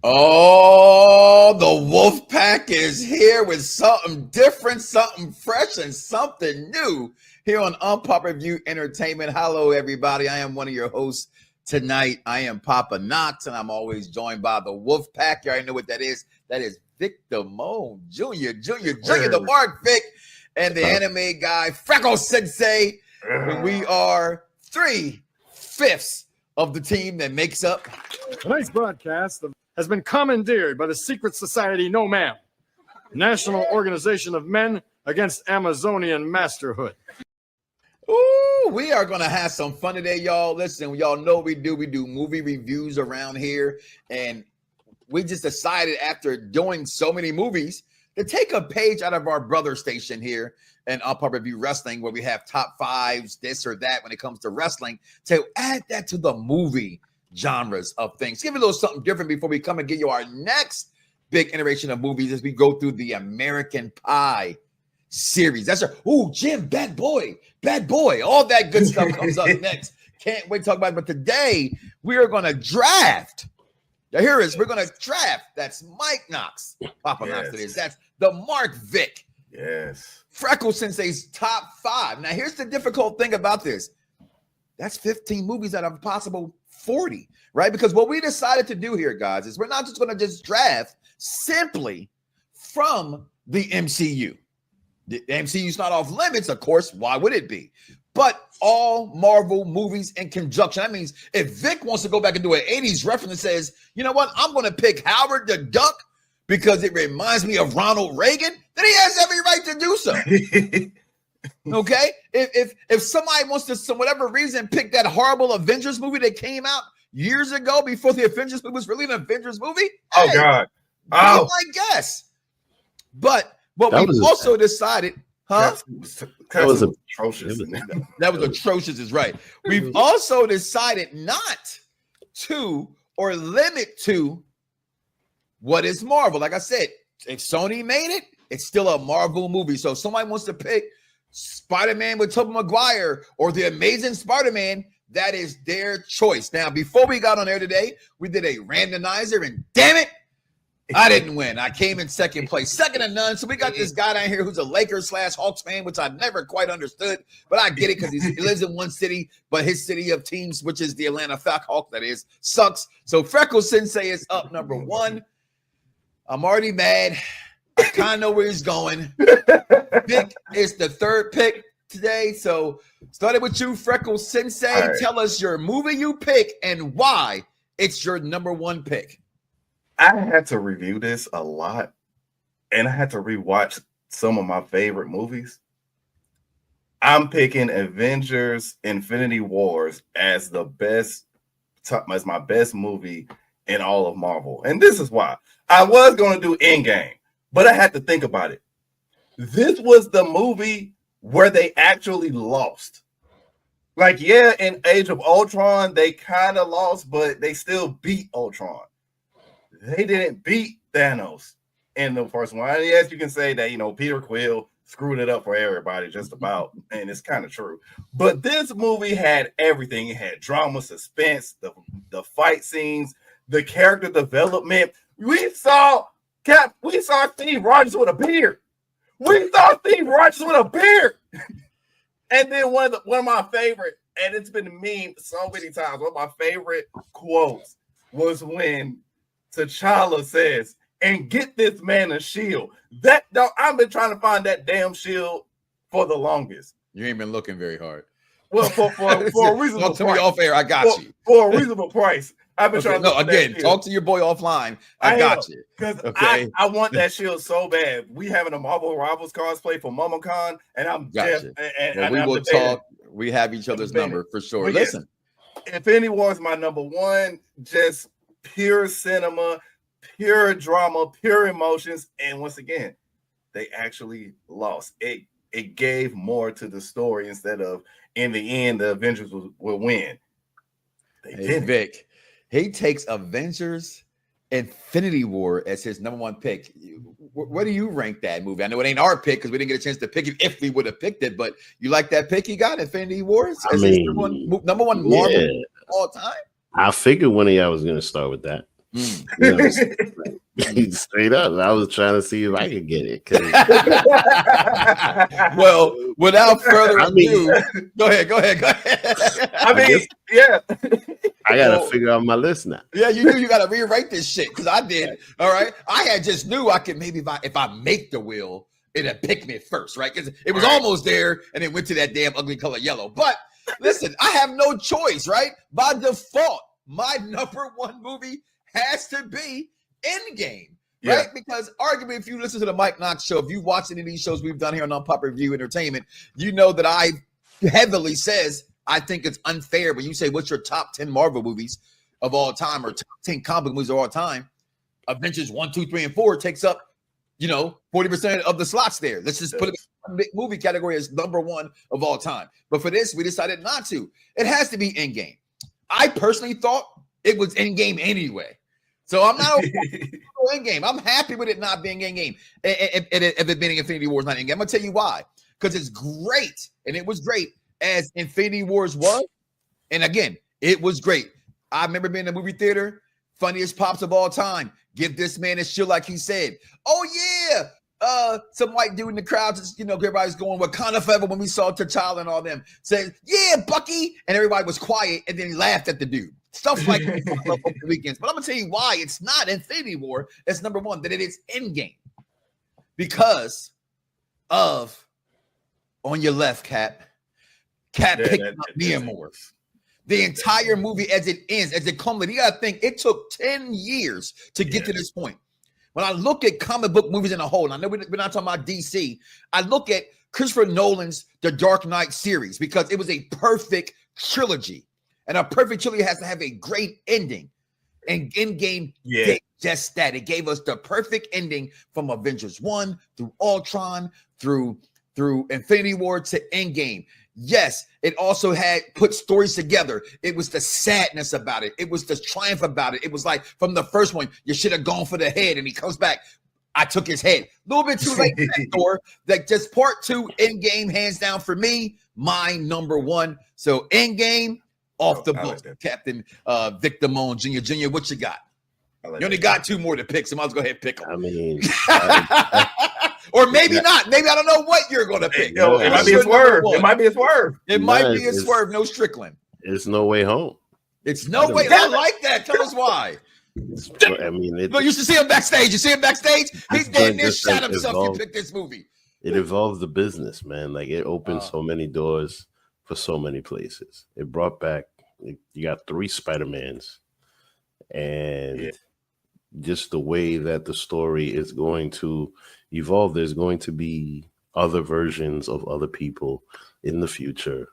Oh, the Wolf Pack is here with something different, something fresh, and something new here on Unpopular Reviews Entertainment. Hello, everybody. I am one of your hosts tonight. I am Papa Knox, and I'm always joined by the Wolf Pack. You already know what that is. That is Vic Damone Jr., the Mark Vic, and the anime guy, Freckle Sensei. And we are 3/5 of the team that makes up tonight's broadcast has been commandeered by the secret society No Ma'am, National Organization of Men Against Amazonian Masterhood. Ooh, we are going to have some fun today, y'all. Listen, y'all know we do movie reviews around here, and we just decided after doing so many movies to take a page out of our brother station here and Unpopular Review Wrestling, where we have top fives, this or that when it comes to wrestling, to add that to the movie genres of things. Give it a little something different before we come and give you our next big iteration of movies as we go through the American Pie series. That's Jim, bad boy, all that good stuff comes up next. Can't wait to talk about it. But today we are going to draft. Now here is, we're going to draft. That's Mike Knox, Papa Knox it is. That's the Mark Vic. Yes. Freckle Sensei's top 5. Now here's the difficult thing about this. That's 15 movies out of a possible 40, right? Because what we decided to do here, guys, is we're not just going to just draft simply from the MCU. The MCU's not off limits, of course. Why would it be? But all Marvel movies in conjunction. That means if Vic wants to go back and do an 80s reference and says, you know what, I'm going to pick Howard the Duck because it reminds me of Ronald Reagan, then he has every right to do so. Okay? If somebody wants to, for whatever reason, pick that horrible Avengers movie that came out years ago before the Avengers movie was really an Avengers movie, oh, hey, God. Oh, I guess. But what we also decided, that was atrocious. That was atrocious, is right. We've also decided not to or limit to what is Marvel. Like I said, if Sony made it, it's still a Marvel movie. So if somebody wants to pick Spider-Man with Tobey Maguire or The Amazing Spider-Man, that is their choice. Now, before we got on air today, we did a randomizer, and damn it, I didn't win. I came in second place, second to none. So we got this guy down here who's a Lakers/Hawks fan, which I never quite understood, but I get it because he lives in one city, but his city of teams, which is the Atlanta Falcons, that is, sucks. So Freckle Sensei is up number 1. I'm already mad. I kind of know where he's going. Vic is the 3rd pick today. So started with you, Freckle Sensei. Right. Tell us your movie you pick and why it's your number 1 pick. I had to review this a lot, and I had to rewatch some of my favorite movies. I'm picking Avengers Infinity Wars as the best, as my best movie in all of Marvel. And this is why. I was going to do Endgame, but I had to think about it. This was the movie where they actually lost. Like, yeah, in Age of Ultron, they kind of lost, but they still beat Ultron. They didn't beat Thanos in the first one. And yes, you can say that, Peter Quill screwed it up for everybody just about, and it's kind of true. But this movie had everything. It had drama, suspense, the fight scenes, the character development. We saw Steve Rogers with a beard. And then one of my favorite, and it's been memed so many times, one of my favorite quotes was when T'Challa says, and get this man a shield. I've been trying to find that damn shield for the longest. You ain't been looking very hard. Well, for a reasonable price. Off air, I got you. For a reasonable price. I've been trying to again, talk to your boy offline. I got you. Because I want that shield so bad. We having a Marvel Rivals cosplay for MomoCon, and I'm we will talk. We have each other's number for sure. But listen. Infinity War is my number 1. Just pure cinema, pure drama, pure emotions, and once again, they actually lost. It gave more to the story instead of in the end the Avengers will win. They didn't. Vic, he takes Avengers Infinity War as his number 1 pick. Where do you rank that movie? I know it ain't our pick because we didn't get a chance to pick it if we would have picked it, but you like that pick he got, Infinity Wars? As his number one Marvel all time? I figured one of y'all was going to start with that. You know, straight up. I was trying to see if I could get it. Well, without further I mean- ado, go ahead. I mean, yeah. I gotta figure out my list now. Yeah, you do. You got to rewrite this shit because I did. All right, I had just knew I could maybe if I make the wheel, it'd pick me first, right? Because it was almost there, and it went to that damn ugly color yellow. But listen, I have no choice, right? By default, my number one movie has to be Endgame, right? Because arguably, if you listen to the Mike Knox show, if you watch any of these shows we've done here on Unpopular Review Entertainment, you know that I heavily says I think it's unfair when you say what's your top 10 Marvel movies of all time or top 10 comic movies of all time. Avengers 1, 2, 3, and 4 takes up, 40% of the slots there. Let's just put it in the movie category as number one of all time. But for this, we decided not to. It has to be Endgame. I personally thought it was Endgame anyway. So I'm not Endgame. I'm happy with it not being Endgame. If it being Infinity War is not Endgame. I'm going to tell you why. Because it's great, and it was great as Infinity Wars was. And again, it was great. I remember being in the movie theater, funniest pops of all time. Give this man his shit like he said. Oh, yeah. Some white dude in the crowd, everybody's going Wakanda forever when we saw T'Challa and all them. Said, yeah, Bucky. And everybody was quiet, and then he laughed at the dude. Stuff like that over the weekends. But I'm going to tell you why it's not Infinity War. That's number one, that it is Endgame. Because of, on your left, Cap picking up Mia Moore. The entire movie as it ends, as it culminates, you got to think it took 10 years to get to this point. When I look at comic book movies in a whole, and I know we're not talking about DC, I look at Christopher Nolan's The Dark Knight series because it was a perfect trilogy. And a perfect trilogy has to have a great ending. And Endgame did just that. It gave us the perfect ending from Avengers 1 through Ultron, through Infinity War to Endgame. Yes, it also had put stories together. It was the sadness about it. It was the triumph about it. It was like from the first one, you should have gone for the head. And he comes back, I took his head. A little bit too late for that door. Like just part two, Endgame, hands down for me, my number one. So Endgame, off the book. Like Captain Victor Moan Jr. Jr., what you got? You only got two more to pick, so I might as well go ahead and pick them. I mean, or maybe not. Maybe I don't know what you're going to pick. It might be a swerve. It might be a swerve. It might be a swerve. No Strickland. It's No Way Home. It's No Way. I like that. Tell us why. I mean, look, you should see him backstage. You see him backstage? He's dead near shot himself. You picked this movie. It evolves the business, man. Like it opened so many doors for so many places. It brought back. You got 3 Spider-Mans, and just the way that the story is going to evolve, there's going to be other versions of other people in the future.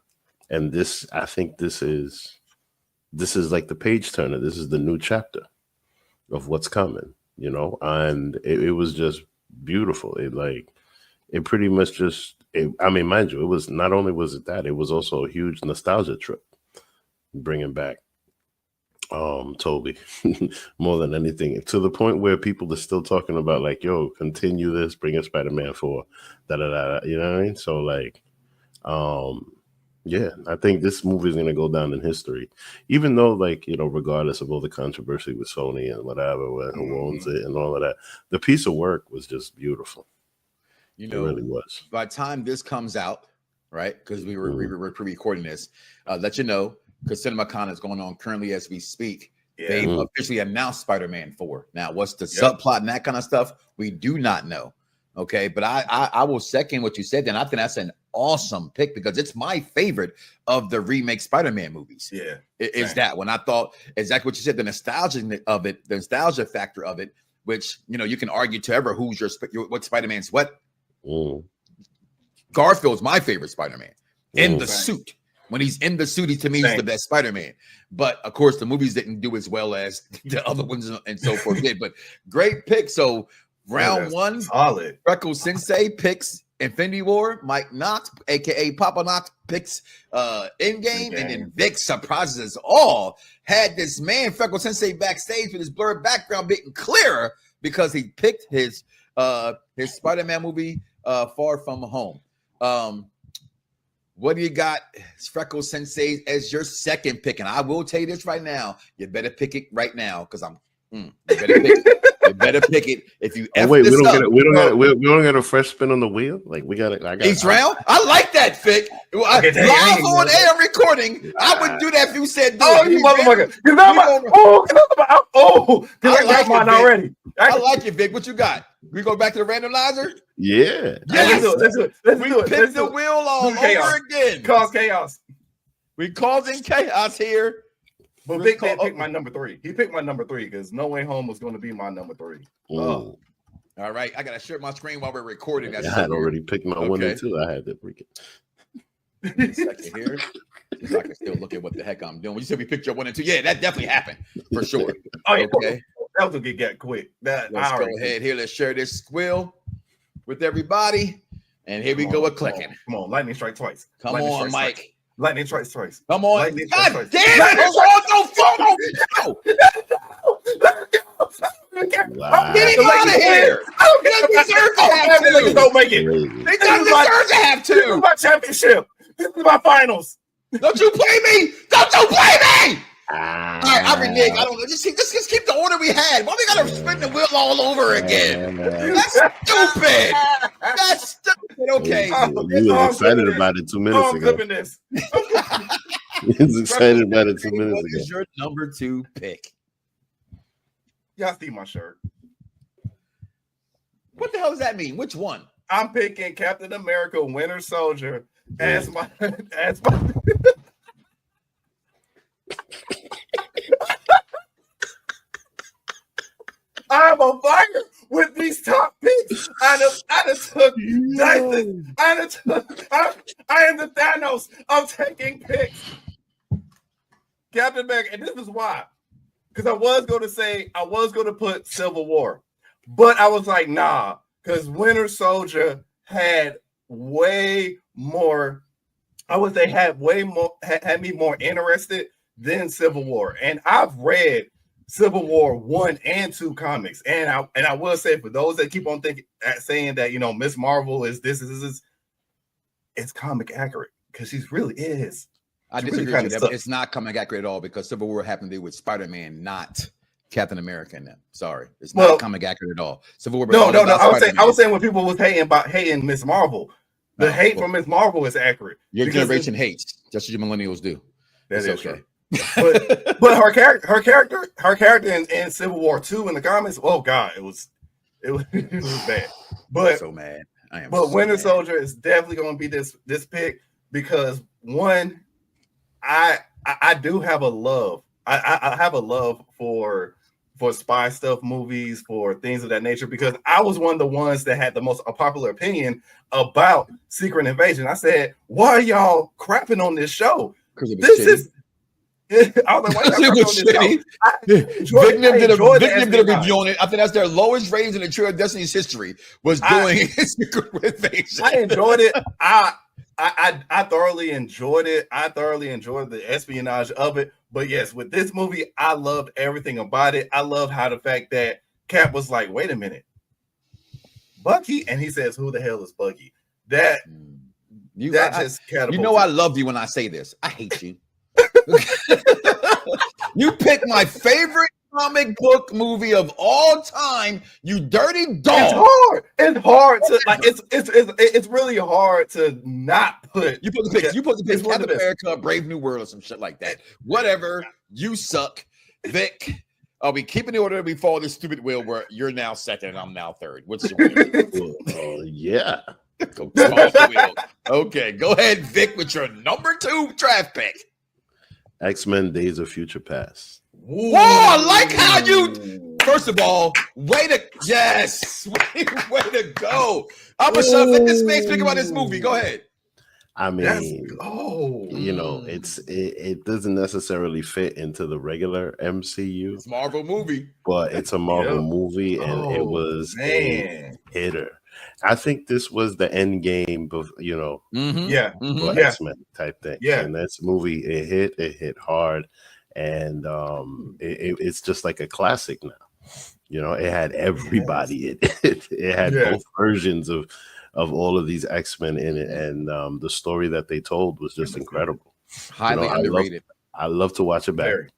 And this, I think this is like the page turner. This is the new chapter of what's coming, and it was just beautiful. It pretty much just, I mean, mind you, it was not only was it that, it was also a huge nostalgia trip, bringing back Toby more than anything, to the point where people are still talking about like, yo, continue this, bring in Spider-Man 4, you know what I mean? So like, I think this movie is going to go down in history, even though like, regardless of all the controversy with Sony and whatever, who owns it and all of that, the piece of work was just beautiful. It really was. By the time this comes out, right? Because we were pre-recording this, let you know, because CinemaCon is going on currently as we speak. They've officially announced Spider-Man 4. Now, what's the subplot and that kind of stuff? We do not know. Okay, but I will second what you said, and I think that's an awesome pick because it's my favorite of the remake Spider-Man movies. Yeah, is that when I thought exactly what you said, the nostalgia of it, the nostalgia factor of it, which you can argue to ever who's what Spider-Man's what. Garfield's my favorite Spider-Man in the suit. When he's in the suit, to me, he's the best Spider-Man. But of course, the movies didn't do as well as the other ones and so forth did. But great pick. So round one, solid. Freckle Sensei picks Infinity War. Mike Knox, aka Papa Knox, picks Endgame, and then Vic surprises us all. Had this man Freckle Sensei backstage with his blurred background getting clearer because he picked his Spider-Man movie Far From Home. What do you got, Freckle Sensei, as your second pick? And I will tell you this right now. You better pick it right now because I'm You better pick it. You better pick it. If you F wait, this we up, don't get a fresh spin on the wheel. Like we got it. each round. I like that, Vic. Okay, Live on air recording. I would do that if you said, "Oh, you motherfucker!" Because I got mine already. I like it, Vic. What you got? We go back to the randomizer. Yeah. Yes. Let's do it. We pick the wheel all over again. Cause chaos. We causing chaos here. But Vic did pick my number 3. He picked my number 3 because No Way Home was going to be my number 3. All right, I gotta share my screen while we're recording. I had already picked my 1 and 2. I had to freak it. Second here, so I can still look at what the heck I'm doing. When you said we picked your 1 and 2, yeah, that definitely happened for sure. Okay, that was gonna get quick. Let's go ahead here. Let's share this squill with everybody, and here we go with clicking. Come on, lightning strike twice. Come on, Mike. Lightning strikes twice. Come on. Lightning God strikes damn it! Wow. Get him out of here. He doesn't deserve to have two. Don't make it. He doesn't deserve to have This is two. my championship. This is my finals. Don't you play me. Don't you play me. All right, I renege. I don't know. Just keep the order we had. Why we gotta spin the wheel all over again? That's stupid. That's stupid. Okay. You was excited about it 2 minutes ago. This. He was excited about it 2 minutes What ago. is your number 2 pick? Y'all see my shirt. What the hell does that mean? Which one? I'm picking Captain America Winter Soldier as my I'm on fire with these top picks. I took Dyson. I am the Thanos of taking picks. Captain America, and this is why. Because I was going to put Civil War, but I was like, nah, because Winter Soldier had way more. I would say had me more interested than Civil War, and I've read Civil War 1 and 2 comics, and I will say for those that keep on saying that Miss Marvel is this, it's comic accurate because she really is. I disagree with you. It's not comic accurate at all because Civil War happened to do with Spider-Man, not Captain America. And them. Sorry, it's not comic accurate at all. Civil War. No. I was saying when people was hating Miss Marvel, the hate from Miss Marvel is accurate. Your generation hates, just as your millennials do. That's okay. But her character in Civil War 2 in the comics, oh god, it was bad. But I'm so mad. I am. But Winter Soldier is definitely going to be this pick because one, I do have a love. I have a love for spy stuff movies, for things of that nature, because I was one of the ones that had the most unpopular opinion about Secret Invasion. I said, why are y'all crapping on this show? This is I was like, why y'all crapping on this show? Vic did a review on it. I think that's their lowest ratings in the True of Destiny's history was doing Secret Invasion. I enjoyed it. I thoroughly enjoyed it. I thoroughly enjoyed the espionage of it. But yes, with this movie, I loved everything about it. I love how the fact that Cap was like, wait a minute, Bucky? And he says, who the hell is Bucky? Just catapulted. You know I love you when I say this. I hate you. You picked my favorite comic book movie of all time, you dirty dog. It's hard to like. It's really hard to not put. You put the picks. You put the picks. Captain America, Brave New World, or some shit like that. Whatever. You suck, Vic. Are we keeping the order? We follow this stupid wheel where you're now second and I'm now third. What's your yeah. Okay, go ahead, Vic, with your number 2 draft pick. X-Men: Days of Future Past. Whoa, I like how you. First of all, way to go. I'm gonna let this man speak about this movie. Go ahead. I mean, it doesn't necessarily fit into the regular MCU. It's a Marvel movie, but it's a Marvel movie, and it was a hitter. I think this was the end game of X-Men type thing. Yeah, and this movie it hit hard, and it's just like a classic now. It had everybody. It had both versions of all of these X-Men in it, and the story that they told was just incredible. Highly underrated. I love to watch it back.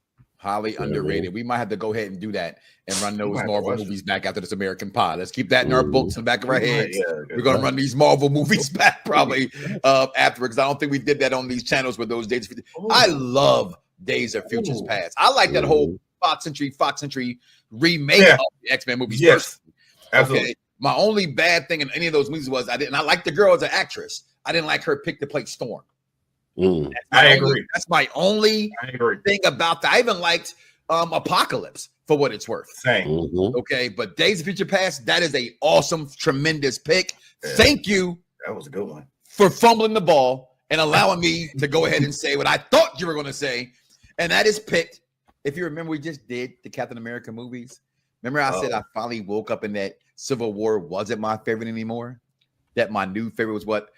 Highly underrated. We might have to go ahead and do that and run those Marvel movies back after this American Pie. Let's keep that in our books in the back of our heads. We're gonna run these Marvel movies back probably afterwards. I don't think we did that on these channels with those Days of Future. I love Days of Futures Past. I like that whole Fox Century remake of the X-Men movies. Yes, absolutely. Okay. My only bad thing in any of those movies was I like the girl as an actress. I didn't like her pick to play Storm. I agree. That's my only thing about that. I even liked Apocalypse for what it's worth. Same. Okay, but Days of Future Past, that is a awesome, tremendous pick. Yeah. Thank you. That was a good one. For fumbling the ball and allowing me to go ahead and say what I thought you were going to say. And that is picked. If you remember, we just did the Captain America movies. Remember I said I finally woke up and that Civil War wasn't my favorite anymore? That my new favorite was what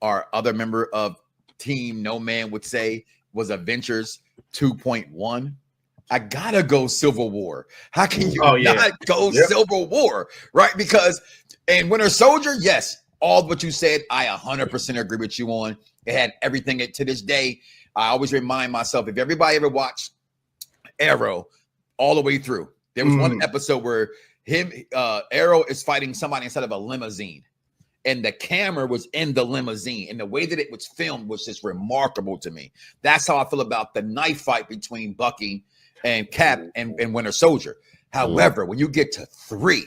our other member of Team No Man would say was Avengers 2.1. I gotta go Civil War. How can you not go Civil War? Right? Because and Winter Soldier, yes, all what you said, I 100% agree with you on. It had everything to this day. I always remind myself, if everybody ever watched Arrow all the way through, there was one episode where Arrow is fighting somebody inside of a limousine. And the camera was in the limousine, and the way that it was filmed was just remarkable to me. That's how I feel about the knife fight between Bucky and Cap and Winter Soldier. However, when you get to 3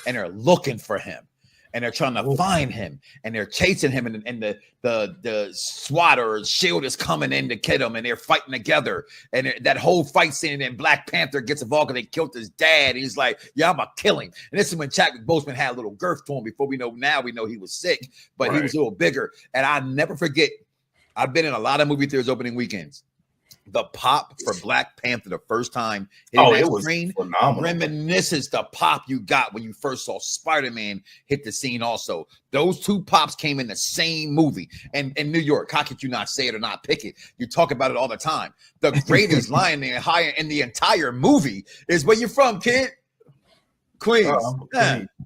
and they're looking for him and they're trying to find him and they're chasing him and the SWAT or SHIELD is coming in to get him and they're fighting together and that whole fight scene and then Black Panther gets involved because they killed his dad. He's like, yeah, I'm gonna kill him. And this is when Chadwick Boseman had a little girth to him before we know he was sick, but he was a little bigger. And I never forget, I've been in a lot of movie theaters opening weekends. The pop for Black Panther the first time it was phenomenal. Reminisces the pop you got when you first saw Spider-Man hit the scene. Also, those two pops came in the same movie. And in New York, how could you not say it or not pick it? You talk about it all the time. The greatest line in the entire movie is where you from, kid? Queens.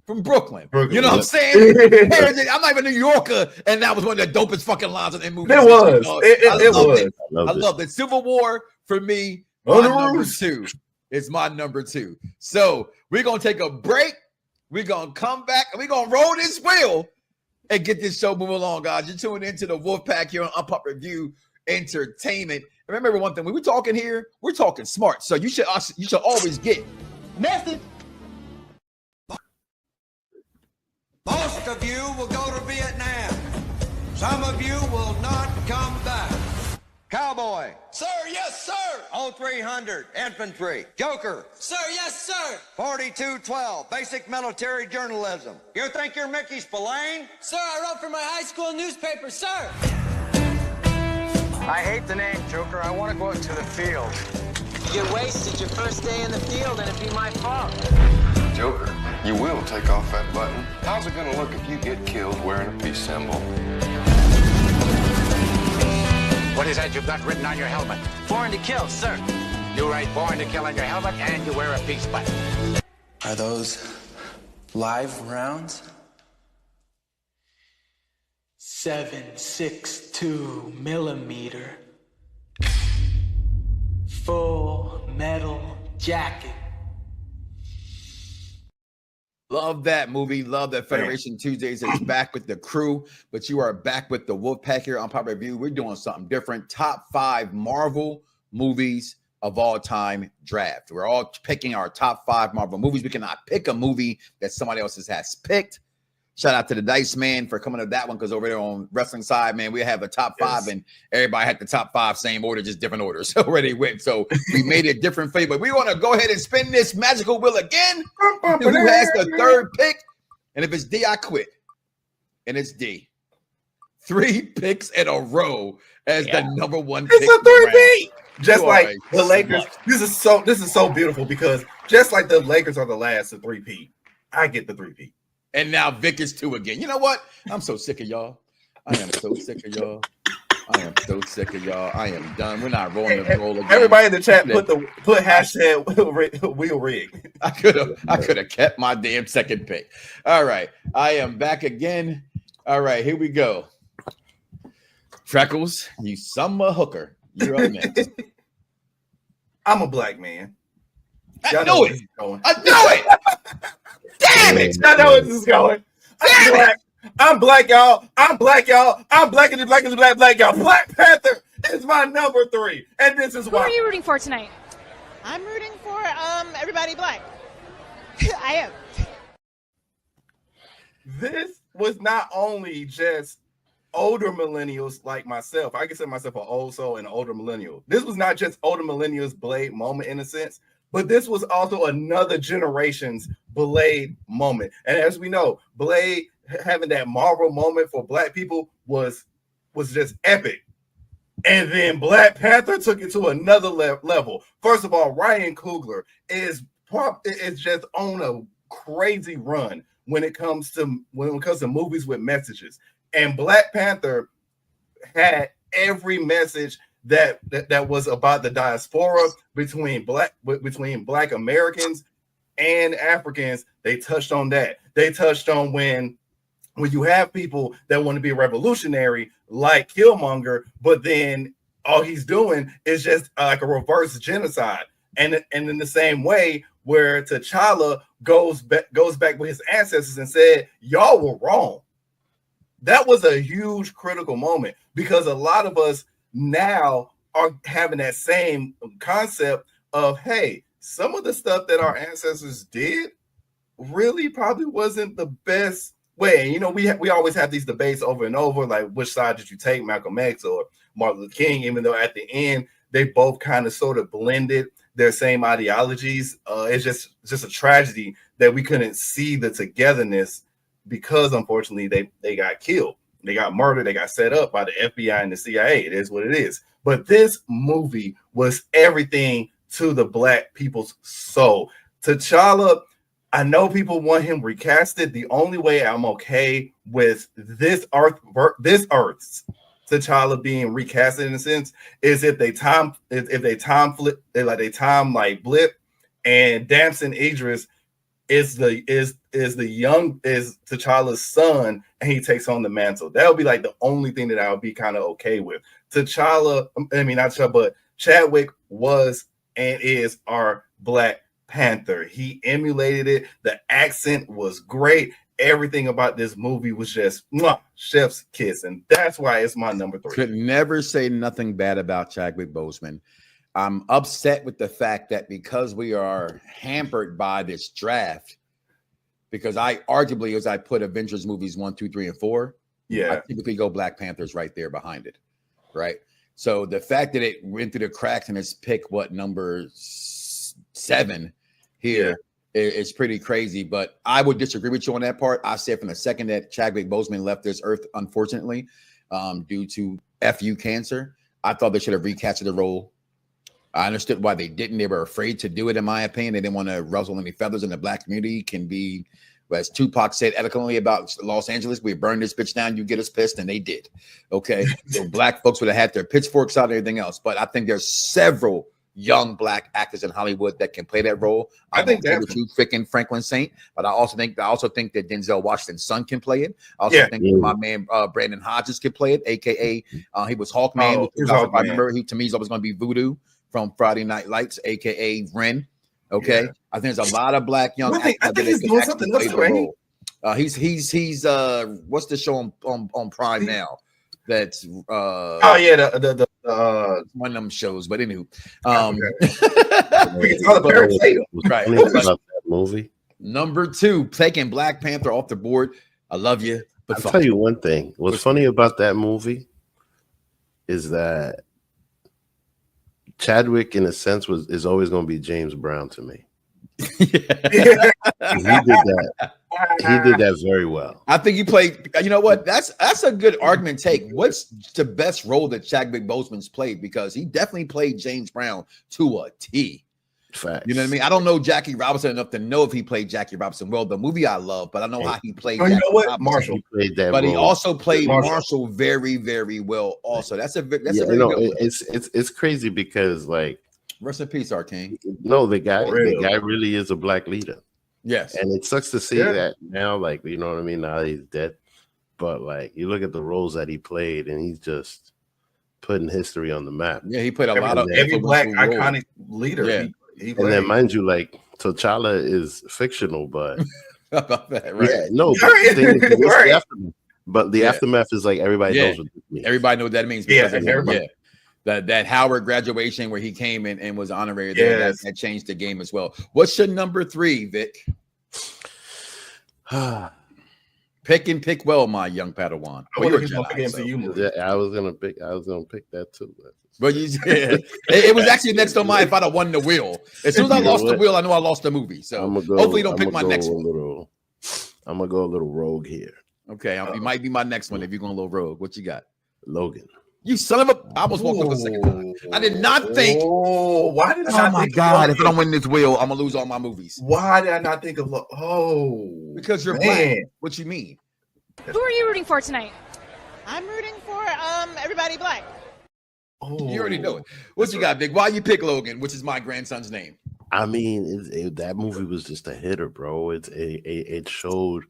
From Brooklyn. You know what I'm saying? I'm not even a New Yorker, and that was one of the dopest fucking lines in the movie. It was. It was. I love it. Civil War for me. Number 2 is my number 2. So we're gonna take a break. We're gonna come back and we're gonna roll this wheel and get this show moving along, guys. You're tuning into the Wolfpack here on Unpopular Reviews Entertainment. Remember one thing: when we're talking here, we're talking smart. So you should always get message. Most of you will go to Vietnam. Some of you will not come back. Cowboy. Sir, yes, sir. 0300, infantry. Joker. Sir, yes, sir. 4212, basic military journalism. You think you're Mickey Spillane? Sir, I wrote for my high school newspaper, sir. I hate the name, Joker. I want to go out to the field. You get wasted your first day in the field, and it'd be my fault. Joker, you will take off that button. How's it gonna look if you get killed wearing a peace symbol? What is that you've got written on your helmet? Born to kill, sir. You write born to kill on your helmet and you wear a peace button. Are those live rounds? 7.62 millimeter. Full metal jacket. Love that movie. Love that Federation Tuesdays is back with the crew, but you are back with the Wolfpack here on Unpopular Review. We're doing something different. Top 5 Marvel movies of all time draft. We're all picking our top 5 Marvel movies. We cannot pick a movie that somebody else has picked. Shout out to the Dice Man for coming to that one, because over there on wrestling side, man, we have a top 5 and everybody had the top 5 same order, just different orders. So where they went. So we made it different flavor. But we want to go ahead and spin this magical wheel again. Who has the 3rd pick? And if it's D, I quit. And it's D. 3 picks in a row as the number 1 pick. It's a 3-peat. Just like the Lakers. This is so beautiful, because just like the Lakers are the last to 3-peat, I get the 3-peat. And now Vic is 2 again. You know what? I'm so sick of y'all. I am so sick of y'all. I am so sick of y'all. I am done. We're not rolling the roll again. Everybody in the chat put hashtag wheel rig. I could have kept my damn 2nd pick. All right. I am back again. All right, here we go. Freckles, you summer hooker. You're up next. I'm a black man. I knew it. I knew it. Damn it. I know where this is going. I'm black, y'all. I'm black, y'all. I'm black and black and black, y'all. Black Panther is my number 3. And this is why. Who are you rooting for tonight? I'm rooting for everybody black. I am. This was not only just older millennials like myself. I consider myself an old soul and an older millennial. This was not just older millennials Blade moment in a sense, but this was also another generation's Blade moment. And as we know, Blade having that Marvel moment for black people was just epic. And then Black Panther took it to another level. First of all, Ryan Coogler is just on a crazy run when it comes to movies with messages. And Black Panther had every message that was about the diaspora between black Americans and Africans. They touched on that. They touched on when you have people that want to be revolutionary like Killmonger, but then all he's doing is just like a reverse genocide. And in the same way where T'Challa goes back with his ancestors and said, y'all were wrong. That was a huge critical moment because a lot of us now are having that same concept of, hey, some of the stuff that our ancestors did really probably wasn't the best way. You know, we always have these debates over and over, like which side did you take, Malcolm X or Martin Luther King, even though at the end they both kind of sort of blended their same ideologies. It's just a tragedy that we couldn't see the togetherness because unfortunately they got killed, they got murdered, they got set up by the FBI and the CIA. It is what it is. But this movie was everything to the black people's soul. T'Challa, I know people want him recasted. The only way I'm okay with this Earth's T'Challa being recasted in a sense is if they time blip, and Damson Idris is T'Challa's son, and he takes on the mantle. That would be like the only thing that I would be kind of okay with. T'Challa, not T'Challa, but Chadwick was and is our Black Panther. He emulated it. The accent was great. Everything about this movie was just chef's kiss, and that's why it's my number 3. Could never say nothing bad about Chadwick Boseman. I'm upset with the fact that because we are hampered by this draft, because I arguably, as I put Avengers movies 1, 2, 3, and 4, I typically go Black Panthers right there behind it, right? So the fact that it went through the cracks and it's pick number 7 here is pretty crazy. But I would disagree with you on that part. I said from the second that Chadwick Boseman left this earth, unfortunately, due to FU cancer, I thought they should have recasted the role. I understood why they didn't. They were afraid to do it, in my opinion. They didn't want to ruffle any feathers in the black community. Can be, as Tupac said eloquently about Los Angeles, we burn this bitch down, you get us pissed, and they did. Okay. So black folks would have had their pitchforks out and everything else. But I think there's several young black actors in Hollywood that can play that role. I think that you freaking Franklin Saint, but I also think that Denzel Washington's son can play it. I also think my man Brandon Hodges can play it, aka he was Hawkman. I remember to me he's always going to be Voodoo from Friday Night Lights, aka Ren. Okay, I think there's a lot of black young actors that he's doing something else, right? He's what's the show on Prime now? That's the one of them shows, but anywho, right. That movie. Number 2, taking Black Panther off the board. I love you, but I'll tell you one thing. What's funny about that movie is that Chadwick, in a sense, is always going to be James Brown to me. He did that. He did that very well. I think he played. You know what? That's a good argument. Take what's the best role that Chadwick Boseman's played, because he definitely played James Brown to a T. Facts. You know what I mean? I don't know Jackie Robinson enough to know if he played Jackie Robinson well. The movie I love, but I know how he played. You know what? Marshall he played that, but role. He also played Marshall very, very well. Also, that's a very good one. It's crazy because, like, rest in peace, our king. No, the guy really is a black leader. Yes, and it sucks to see that now. Like, you know what I mean? Now he's dead, but like, you look at the roles that he played, and he's just putting history on the map. Yeah, he put a lot of every black influential role. iconic leader. Yeah. He And then, played. mind you, like T'Challa is fictional, but About that, right? yeah, no, but the thing is, what's Right. the aftermath? But the aftermath is like everybody knows what this means. Everybody knows what that means. Because Yeah, of him. everybody. That Howard graduation where he came in and was honorary there, Yes. that changed the game as well. What's your number 3, Vic? Pick well, my young Padawan. I Well, wonder you're if he's a gonna pick Jedi, so. MCU movie. Yeah, I was gonna pick that too. But you, it was actually next on mine if I'd have won the wheel. As soon as I You know lost the what? wheel, I knew I lost the movie. So hopefully you don't pick my next one. I'm gonna go a little rogue here. Okay, you might be my next one if you're going a little rogue. What you got? Logan. You son of a! I almost walked up the second time. I did not think. Oh, why did I Oh not my think of God! If I Logan? don't win this wheel, I'm gonna lose all my movies. Why did I not think of Because you're man. black. What you mean? Who are you rooting for tonight? I'm rooting for everybody black. Oh, You already know it. What you got, Big? Why you pick Logan, which is my grandson's name? I mean, that movie was just a hitter, bro. It showed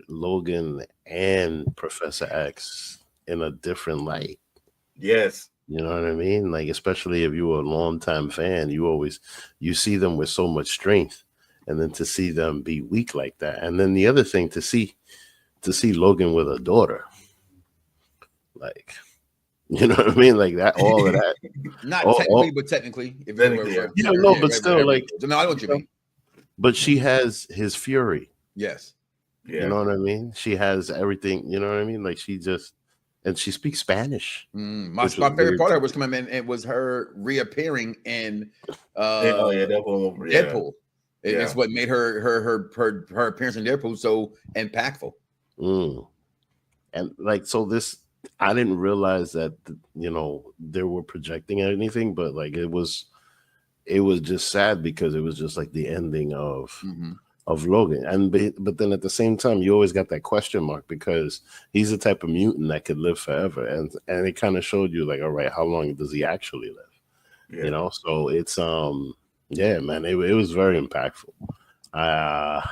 Logan and Professor X in a different light. Yes. You know what I mean? Like, especially if you were a longtime fan, you see them with so much strength, and then to see them be weak like that. And then the other thing, to see Logan with a daughter, like, you know what I mean? Like that, all of that. Not technically, but technically. If Technically, you were, yeah, no, but still, like, no, I know what you mean. But she has his fury. Yes. Yeah. You know what I mean? She has everything. You know what I mean? Like, she speaks Spanish. My favorite part of her was coming in. It was her reappearing in Deadpool. Deadpool. It's what made her appearance in Deadpool so impactful. And like, so this, I didn't realize that they were projecting anything, but like it was just sad because it was just like the ending of Logan. And but then at the same time, you always got that question mark because he's the type of mutant that could live forever, and it kind of showed you like, all right, how long does he actually live? Yeah. You know, so it's yeah, man, it was very impactful. I'll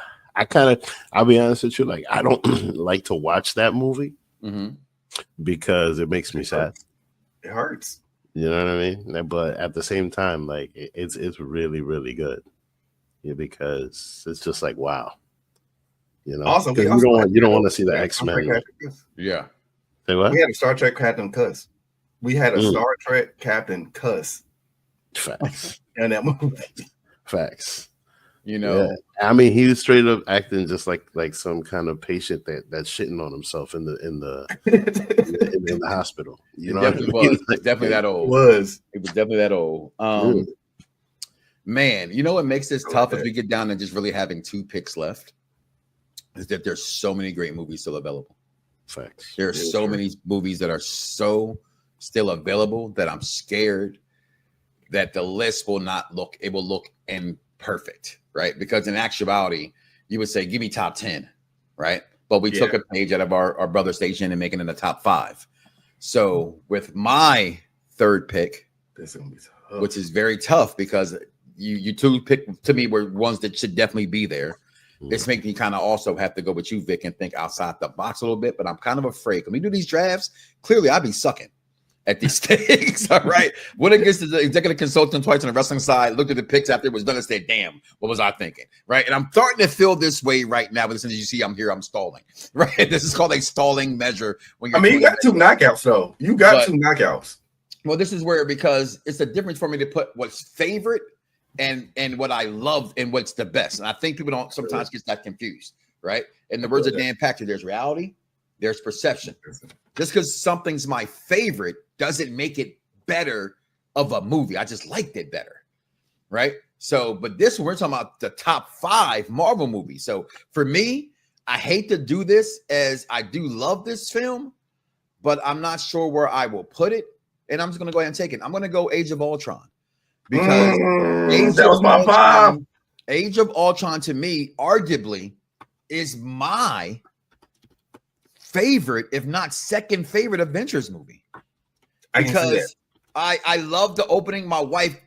be honest with you, like I don't like to watch that movie because it makes me sad. It hurts. You know what I mean? But at the same time, like it's really, really good. Yeah, because it's just like, wow. You know, Also, you don't want to see the X-Men. Yeah. Say what? We had a Star Trek Captain Cuss. We had a Star Trek Captain Cuss. Facts. In that movie. Facts. You know, I mean, he was straight up acting just like some kind of patient that's shitting on himself in the in the hospital. You know, definitely what I mean? was. It's definitely that old. It was definitely that old. Man, you know what makes this tough as we get down to just really having 2 picks left is that there's so many great movies still available. Facts. There are so many movies that are so still available that I'm scared that the list will not look. It will look imperfect, right? Because in actuality, you would say, give me top 10, right? But we took a page out of our brother station and making it in the top 5. So with my 3rd pick, this is gonna be tough. which is very tough because you 2 pick to me were ones that should definitely be there. This makes me kind of also have to go with you, Vic, and think outside the box a little bit. But I'm kind of afraid when we do these drafts. Clearly, I'd be sucking at these things. All right. Went against the executive consultant twice on the wrestling side, looked at the picks after it was done and said, damn, what was I thinking? Right. And I'm starting to feel this way right now. But as soon as you see I'm here, I'm stalling. Right. This is called a stalling measure. When you're you got 2 knockouts, though. You got 2 knockouts. Well, this is where, because it's a difference for me to put what's favorite and what I love and what's the best. And I think people don't sometimes get that confused. Right. In the words of Dan Patrick, there's reality, there's perception. Just because something's my favorite doesn't make it better of a movie. I just liked it better. Right. So, but this one, we're talking about the top 5 Marvel movies. So for me, I hate to do this as I do love this film, but I'm not sure where I will put it. And I'm just going to go ahead and take it. I'm going to go Age of Ultron. Because that was my 5. Age of Ultron to me, arguably, is my favorite, if not second favorite, Avengers movie. Because I love the opening. My wife,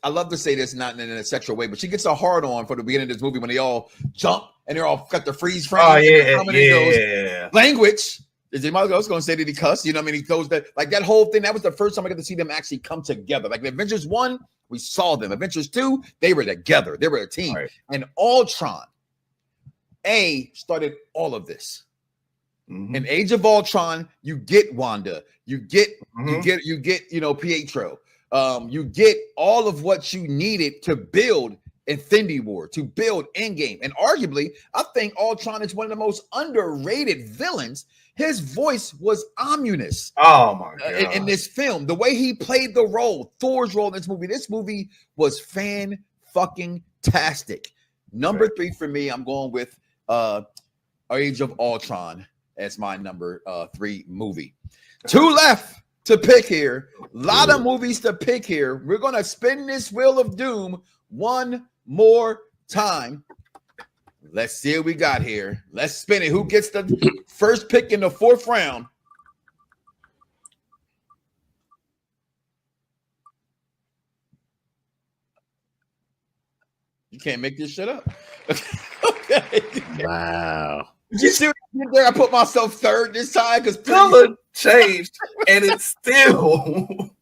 I love to say this not in a sexual way, but she gets a hard on for the beginning of this movie when they all jump and they're all got the freeze frame. Oh yeah. Language. I was going to say that he cussed. You know what I mean? He throws that, like that whole thing. That was the first time I got to see them actually come together. Like the Avengers 1, we saw them. Avengers 2, they were together. They were a team. Right. And Ultron, started all of this. In Age of Ultron, you get Wanda, you get Pietro, you get all of what you needed to build Infinity War, to build Endgame. And arguably, I think Ultron is one of the most underrated villains. His voice was ominous. Oh my God. In this film, the way he played the role, Thor's role in this movie was fan-fucking-tastic. Number 3 for me, I'm going with Age of Ultron as my number 3 movie. 2 left to pick here. A lot of movies to pick here. We're going to spin this wheel of doom one more time. Let's see what we got here. Let's spin it. Who gets the first pick in the 4th round? You can't make this shit up. Okay. Wow. You see what I did there? I put myself 3rd this time because color changed, and it's still.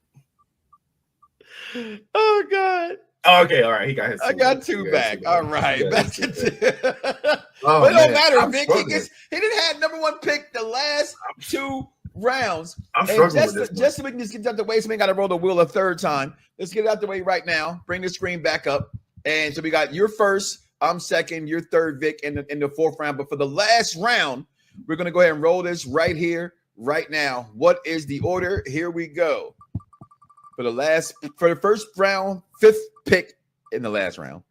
Oh God. Okay, all right. He got his. I got 2 back. All right, back to 2. Oh, but it don't matter. I'm Vic, he didn't have number 1 pick the last 2 rounds. I'm struggling just, with this just so we can just get out the way, so we got to roll the wheel a 3rd time. Let's get it out the way right now. Bring the screen back up, and so we got your first. I'm 2nd. You're 3rd, Vic, in the 4th round. But for the last round, we're gonna go ahead and roll this right here, right now. What is the order? Here we go. For the first round, 5th pick in the last round.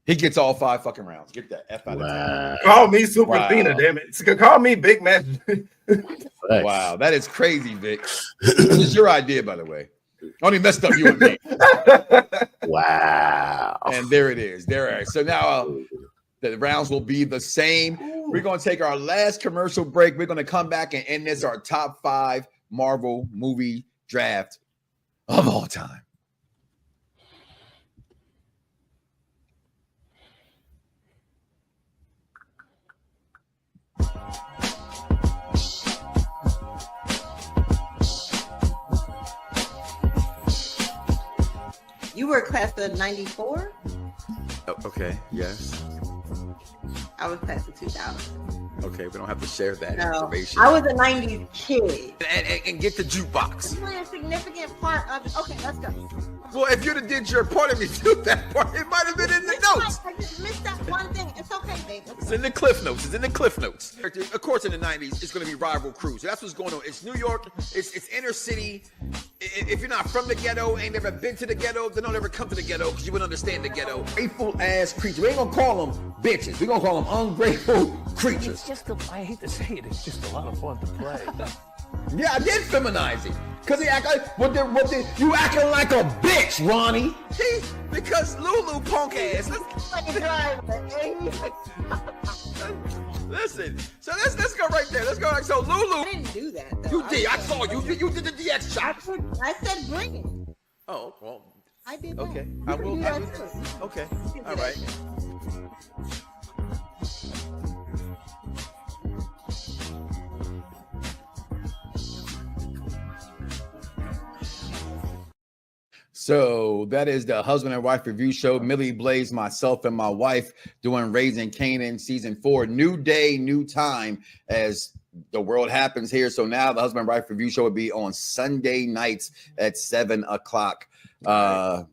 He gets all 5 fucking rounds. Get that F out of town. Call me Super Athena, damn it. Call me Big Man. Wow, that is crazy, Vic. This is your idea, by the way. Only messed up you and me. Wow. And there it is. There. So now the rounds will be the same. We're going to take our last commercial break. We're going to come back and end this our top 5 Marvel movie draft of all time. You were class of 94? Oh, okay, yes. I was class of 2000. Okay, we don't have to share that information. I was a 90s kid. And get the jukebox. You play a significant part of it. Okay, let's go. Well, if you'd have did your part of it, do that part. It might have been in the notes. I just missed that one thing. It's okay, babe. It's in the cliff notes. It's in the cliff notes. Of course, in the 90s, it's going to be rival crews. That's what's going on. It's New York. It's inner city. If you're not from the ghetto, ain't never been to the ghetto, then don't ever come to the ghetto because you wouldn't understand the ghetto. Grateful ass creatures. We ain't going to call them bitches. We're going to call them ungrateful creatures. It's just, I hate to say it, it's just a lot of fun to play. Yeah, I did feminize it. Because he act like, you acting like a bitch, Ronnie. See, because Lulu punk ass. Listen, so let's go right there. Let's go. So Lulu. I didn't do that, though. You did. I saw you. You did the DX shot. I said bring it. Oh, well. I did that. Okay. You I can will. do that too. Okay. All right. So that is the husband and wife review show. Millie Blaze, myself, and my wife doing Raising Canaan season 4. New day, new time as the world happens here. So now the husband and wife review show will be on Sunday nights at 7 o'clock.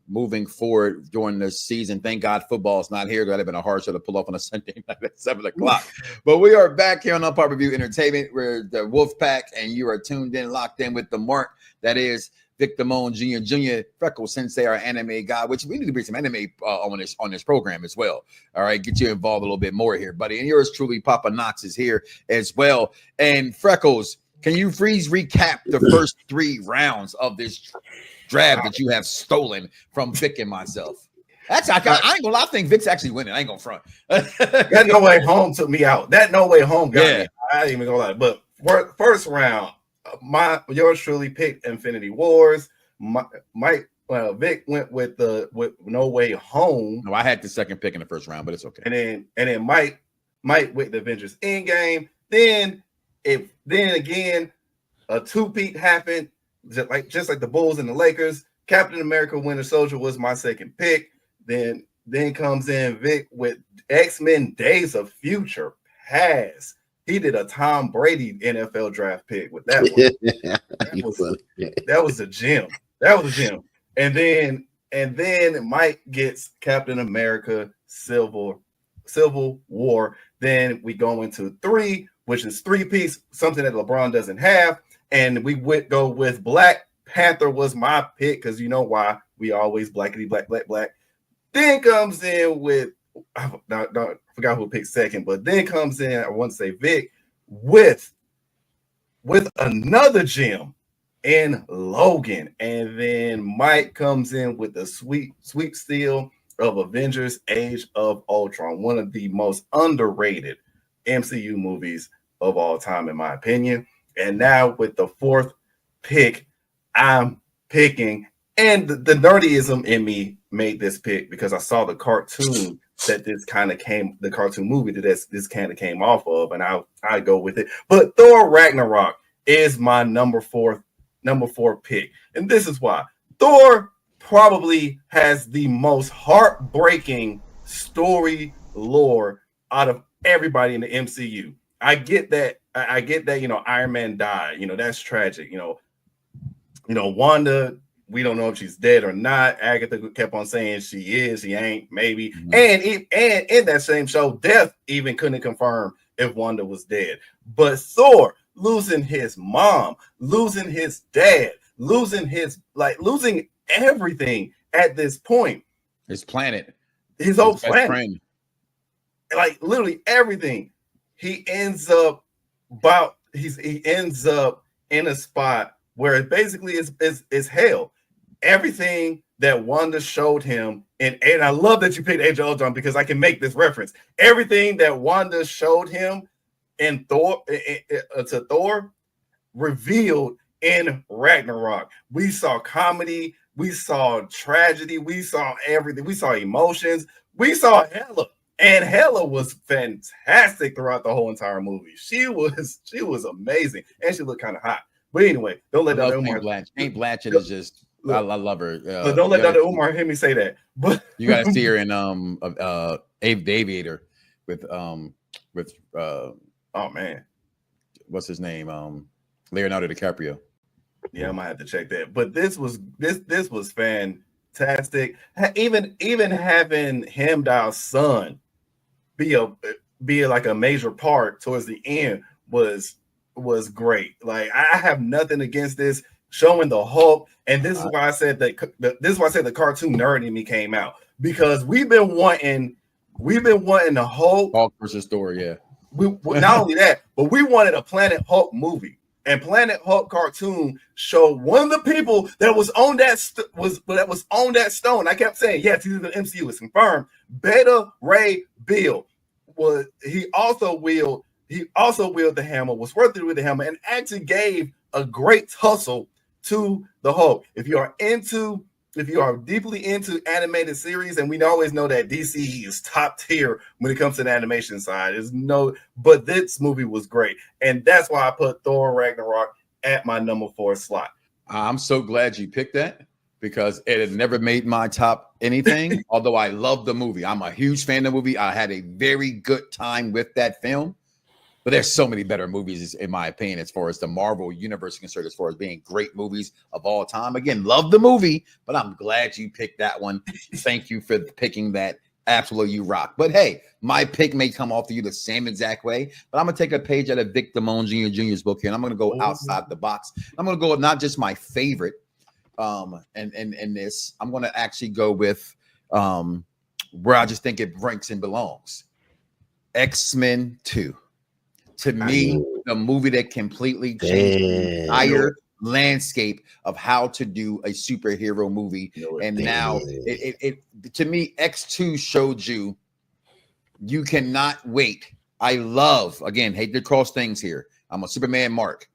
Moving forward during the season. Thank God football's not here. That'd have been a hard show to pull off on a Sunday night at 7 o'clock. But we are back here on Unpopular Review Entertainment. We're the Wolf Pack, and you are tuned in, locked in with the mark. That is Vic Damone Jr., Freckle Sensei, our anime guy, which we need to bring some anime on this program as well. All right, get you involved a little bit more here, buddy. And yours truly, Papa Knox, is here as well. And Freckles, can you please recap the first 3 rounds of this draft that you have stolen from Vic and myself? That's I ain't gonna lie, I think Vic's actually winning. I ain't gonna front. That No Way Home took me out. That No Way Home got me. I ain't even gonna lie. But first round, yours truly picked Infinity Wars. Vic went with No Way Home. No, I had the second pick in the first round, but it's okay. And then Mike with the Avengers Endgame. Then if then again a two-peat happened, just like the Bulls and the Lakers, Captain America Winter Soldier was my second pick. Then comes in Vic with X-Men Days of Future Past. He did a Tom Brady NFL draft pick with that one. That was a gem. That was a gem. And then Mike gets Captain America Civil War. Then we go into 3, which is 3-piece, something that LeBron doesn't have. And we would go with Black Panther was my pick because you know why we always blackity black. Then comes in with I forgot who picked second, but then comes in I want to say Vic with another gem in Logan, and then Mike comes in with the sweep steal of Avengers: Age of Ultron, one of the most underrated MCU movies of all time, in my opinion. And now with the 4th pick, I'm picking, and the nerdyism in me made this pick because I saw the cartoon that this kind of came, the cartoon movie that this kind of came off of, and I go with it. But Thor Ragnarok is my number 4 pick, and this is why. Thor probably has the most heartbreaking story lore out of everybody in the MCU. I get that, you know, Iron Man died, you know, that's tragic. You know, Wanda, we don't know if she's dead or not. Agatha kept on saying she is, she ain't, maybe. Mm-hmm. And in that same show, Death even couldn't confirm if Wanda was dead. But Thor losing his mom, losing his dad, losing everything at this point. His planet. His whole planet. Friend. Like literally everything. He ends up in a spot where it basically is hell. Everything that Wanda showed him, and I love that you picked Age of Ultron because I can make this reference. Everything that Wanda showed him in Thor to Thor revealed in Ragnarok. We saw comedy, we saw tragedy, we saw everything, we saw emotions, we saw Hela. And Hela was fantastic throughout the whole entire movie. She was amazing, and she looked kind of hot. But anyway, don't let Dr. Umar. Kate Blanchett is just. I love her. So don't let Dr. Umar hear me say that. But you gotta see her in the Aviator with oh man, what's his name? Leonardo DiCaprio. Yeah, I might have to check that. But this was fantastic. Even having Heimdall's son be like a major part towards the end was great. Like I have nothing against this, showing the Hulk, and this is why I said the cartoon nerd in me came out, because we've been wanting the Hulk versus Thor. Yeah, we not only that, but we wanted a Planet Hulk movie, and Planet Hulk cartoon showed one of the people that was on that stone. I kept saying yes, he's in the MCU. It's confirmed. Beta Ray Bill he also wielded the hammer, was working with the hammer, and actually gave a great tussle to the Hulk. If you are deeply into animated series, and we always know that DC is top tier when it comes to the animation side, but this movie was great, and that's why I put Thor Ragnarok at my number 4 slot. I'm so glad you picked that, because it had never made my top anything. Although I love the movie, I'm a huge fan of the movie. I had a very good time with that film. But there's so many better movies, in my opinion, as far as the Marvel universe is concerned, as far as being great movies of all time. Again, love the movie, but I'm glad you picked that one. Thank you for picking that. Absolutely, you rock. But hey, my pick may come off to you the same exact way, but I'm going to take a page out of Vic Damone Jr.'s book here, and I'm going to go outside the box. I'm going to go with not just my favorite, and this. I'm going to actually go with where I just think it ranks and belongs. X-Men 2. To me, the movie that completely changed the entire landscape of how to do a superhero movie. And now it to me, X2 showed you cannot wait. I love, again, hate to cross things here. I'm a Superman mark.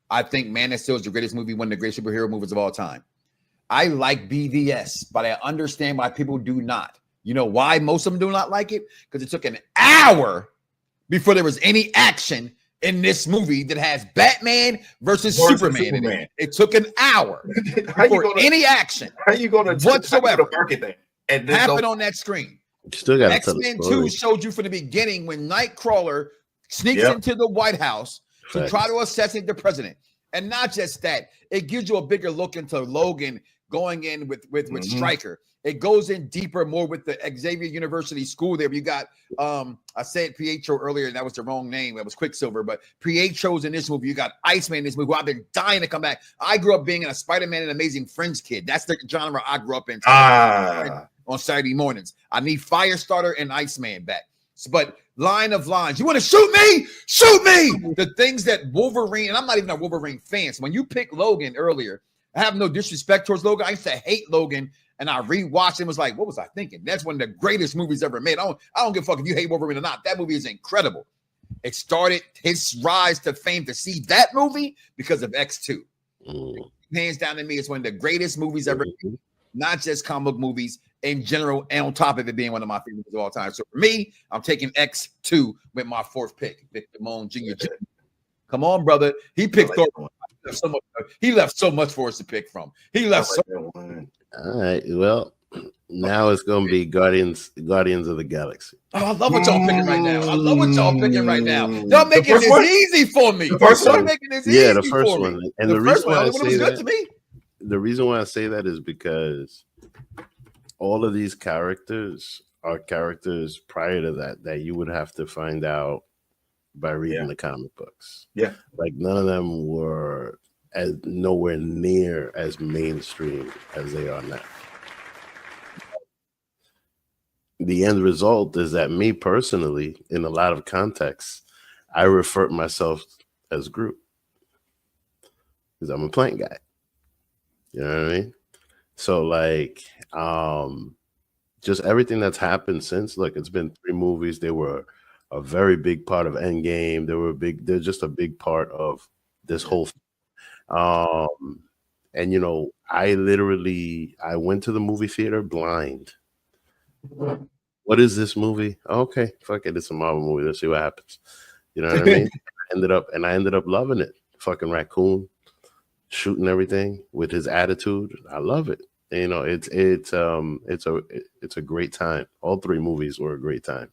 I think Man of Steel is the greatest movie, one of the great superhero movies of all time. I like BVS, but I understand why people do not. You know why most of them do not like it? Because it took an hour before there was any action in this movie that has Batman versus Superman in it. It took an hour for any action. How you going to whatsoever market that and happen on that screen? Still got X-Men 2 showed you from the beginning when Nightcrawler sneaks into the White House to try to assassinate the president. And not just that, it gives you a bigger look into Logan going in with Stryker. It goes in deeper, more with the Xavier University school there. You got, I said Pietro earlier, and that was the wrong name. It was Quicksilver, but Pietro's in this movie. You got Iceman in this movie, who I've been dying to come back. I grew up being a Spider-Man and Amazing Friends kid. That's the genre I grew up in on Saturday mornings. I need Firestarter and Iceman back. But line of lines, you want to shoot me? Shoot me! The things that Wolverine, and I'm not even a Wolverine fan. So when you picked Logan earlier, I have no disrespect towards Logan. I used to hate Logan. And I rewatched it and was like, what was I thinking? That's one of the greatest movies ever made. I don't give a fuck if you hate Wolverine or not. That movie is incredible. It started his rise to fame to see that movie because of X2. Hands down to me, it's one of the greatest movies ever made, not just comic book movies in general, and on top of it being one of my favorites of all time. So for me, I'm taking X2 with my fourth pick, Victor Damone Jr. Come on, brother. He picked Thor. He left so much for us to pick from. He left so much. All right. Well, now it's gonna be Guardians of the Galaxy. Oh, I love what y'all picking right now. I love what y'all picking right now. Y'all making this easy for me. The first one. Making this easy the first one. Me. And the reason why I say that, the reason why I say that is because all of these characters are characters prior to that you would have to find out by reading the comic books. Yeah. Like none of them were as nowhere near as mainstream as they are now. The end result is that me personally, in a lot of contexts, I refer to myself as Groot because I'm a plant guy. You know what I mean? So like, just everything that's happened since. Look, it's been 3 movies. They were a very big part of Endgame. They're just a big part of this whole thing. And you know, I went to the movie theater blind. What is this movie? Okay, fuck it, it's a Marvel movie. Let's see what happens. You know what I mean? I ended up loving it. Fucking Raccoon shooting everything with his attitude. I love it. And, you know, it's a great time. All 3 movies were a great time.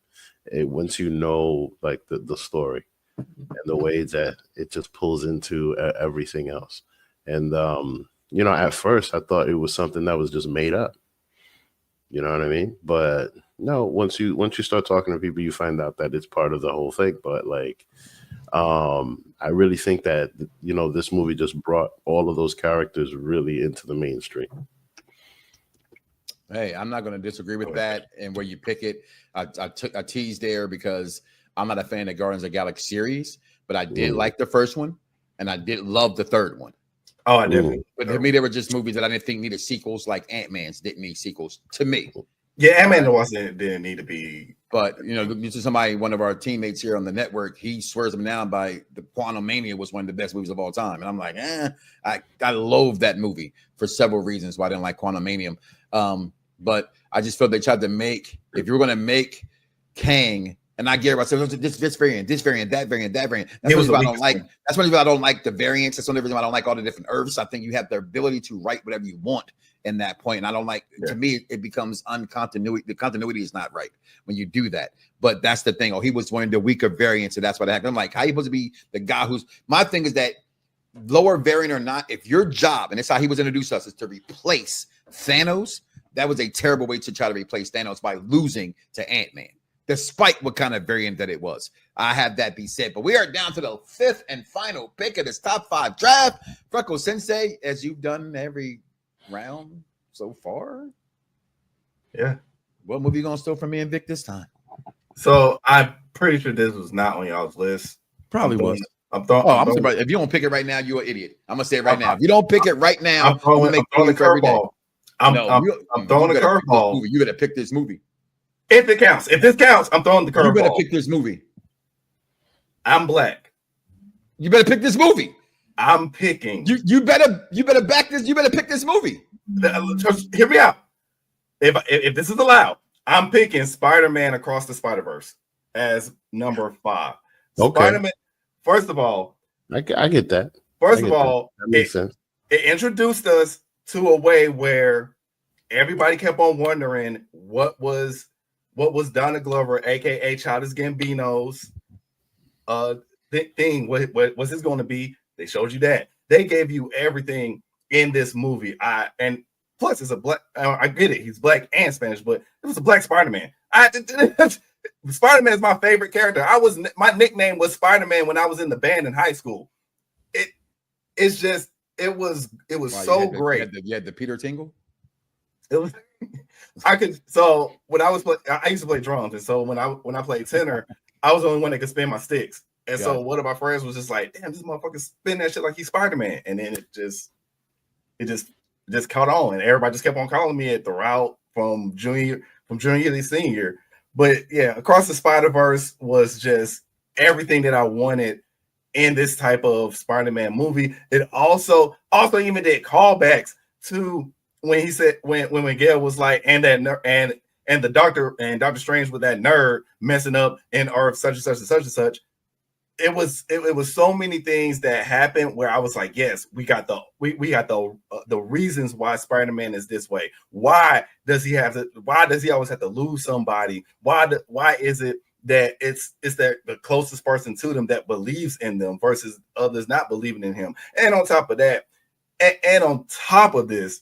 Once you know like the story and the way that it just pulls into everything else. And you know, at first I thought it was something that was just made up. You know what I mean? But no, once you start talking to people, you find out that it's part of the whole thing. But like, I really think that, you know, this movie just brought all of those characters really into the mainstream. Hey, I'm not going to disagree with that. And where you pick it, I teased there because I'm not a fan of Guardians of the Galaxy series, but I did like the first one, and I did love the third one. Oh, I did. But to me, they were just movies that I didn't think needed sequels, like Ant-Man's didn't need sequels to me. Yeah, Ant-Man didn't need to be. But, you know, this is somebody, one of our teammates here on the network, he swears them down by the Quantum Mania was one of the best movies of all time. And I'm like, I loathe that movie for several reasons why I didn't like Quantum Mania. But I just felt they tried to make, if you were going to make Kang, and I get it, I said this variant, that variant. That's one reason I don't like. That's one reason I don't like the variants. That's one reason I don't like all the different Earths. I think you have the ability to write whatever you want in that point. And I don't like. To me, it becomes uncontinuity. The continuity is not right when you do that. But that's the thing. Oh, he was one of the weaker variants, and that's what happened. I'm like, how are you supposed to be the guy who's? My thing is that lower variant or not, if your job, and it's how he was introduced to us, is to replace Thanos. That was a terrible way to try to replace Thanos by losing to Ant-Man, despite what kind of variant that it was. I have that be said. But we are down to the 5th and final pick of this top 5 draft. Freckle Sensei, as you've done every round so far. Yeah. What movie you gonna steal from me and Vic this time? So I'm pretty sure this was not on y'all's list. Probably was. I'm surprised. If you don't pick it right now, you're an idiot. I'm gonna say it right now. If you don't pick it right now, I'm throwing the curveball. I'm throwing the curveball. You gotta pick this movie. If it counts. If this counts, I'm throwing the curveball. You better pick this movie. I'm black. You better pick this movie. I'm picking. You better back this. You better pick this movie. Just hear me out. If this is allowed, I'm picking Spider-Man Across the Spider-Verse as number 5. Okay. First of all, I get that. First of all, that makes sense. It introduced us to a way where everybody kept on wondering what was Donald Glover, aka Childish Gambino's thing. What was this going to be? They showed you that. They gave you everything in this movie. And plus it's a black. I get it. He's black and Spanish, but it was a black Spider-Man. Spider-Man is my favorite character. My nickname was Spider-Man when I was in the band in high school. It was so great. You had the Peter Tingle. It was. So when I used to play drums, and so when I played tenor, I was the only one that could spin my sticks. And so one of my friends was just like, "Damn, this motherfucker spin that shit like he's Spider-Man." And then it just caught on, and everybody just kept on calling me it throughout from junior to senior. But yeah, Across the Spider-Verse was just everything that I wanted in this type of Spider-Man movie. It also even did callbacks to when he said when Miguel was like, and the doctor and Dr. Strange with that nerd messing up in Earth such and such and such and such. It was so many things that happened where I was like, yes, we got the reasons why Spider-Man is this way. Why does he always have to lose somebody? Why is it that it's the closest person to them that believes in them versus others not believing in him? And on top of that, and on top of this,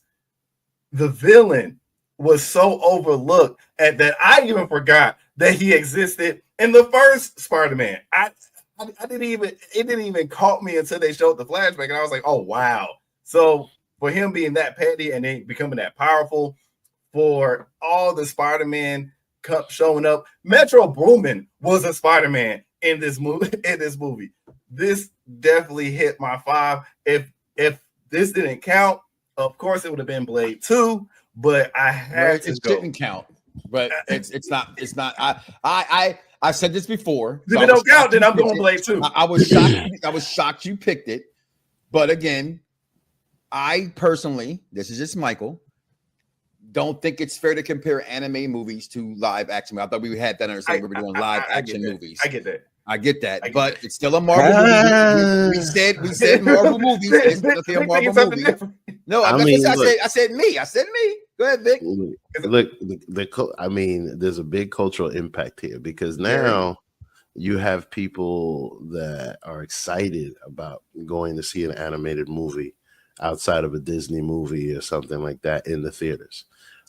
the villain was so overlooked and that I even forgot that he existed in the first Spider-Man. It didn't even caught me until they showed the flashback, and I was like, oh wow. So for him being that petty and then becoming that powerful, for all the Spider-Man showing up, Metro Boomin was a Spider-Man in this movie. This definitely hit my 5. If this didn't count, of course it would have been Blade 2, but I had to go. It didn't count, but it's not. I said this before. If it don't count, then I'm going Blade 2. I was shocked. I was shocked you picked it, but again, I personally, this is just Michael, don't think it's fair to compare anime movies to live action. I thought we had that understanding. We were doing live action movies. I get that. But it's still a Marvel movie. We said Marvel movies. It's still a Marvel movie. No, I said me. Go ahead, Vic. Look, there's a big cultural impact here because now you have people that are excited about going to see an animated movie outside of a Disney movie or something like that in the theaters.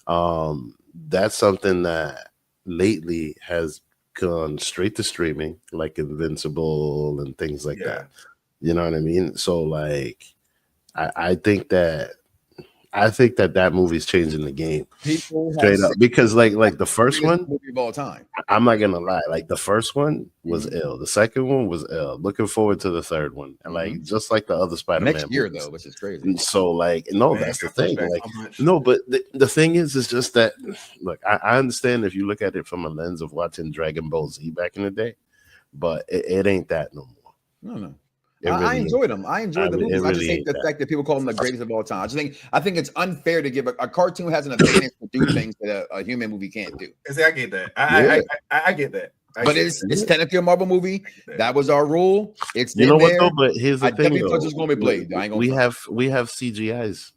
That's something that lately has gone straight to streaming, like Invincible and things like that. You know what I mean? So like, I think that movie's changing the game straight up because like the first one movie of all time. I'm not gonna lie, like the first one was ill, the second one was ill. Looking forward to the third one, and like just like the other Spider-Man next year movies. Though, which is crazy. So like, no, that's the thing. Like, no, but the thing is just that look, I understand if you look at it from a lens of watching Dragon Ball Z back in the day, but it ain't that no more. No. I enjoyed them. I enjoyed the movies. I just hate the fact that people call them the greatest of all time. I think it's unfair to give a cartoon has an advantage to do things that a human movie can't do. See, I get that. I get that. But it's technically a Marvel movie. That was our rule. It's what though. But here's the thing. Though. It's going to be Blade. We have CGIs.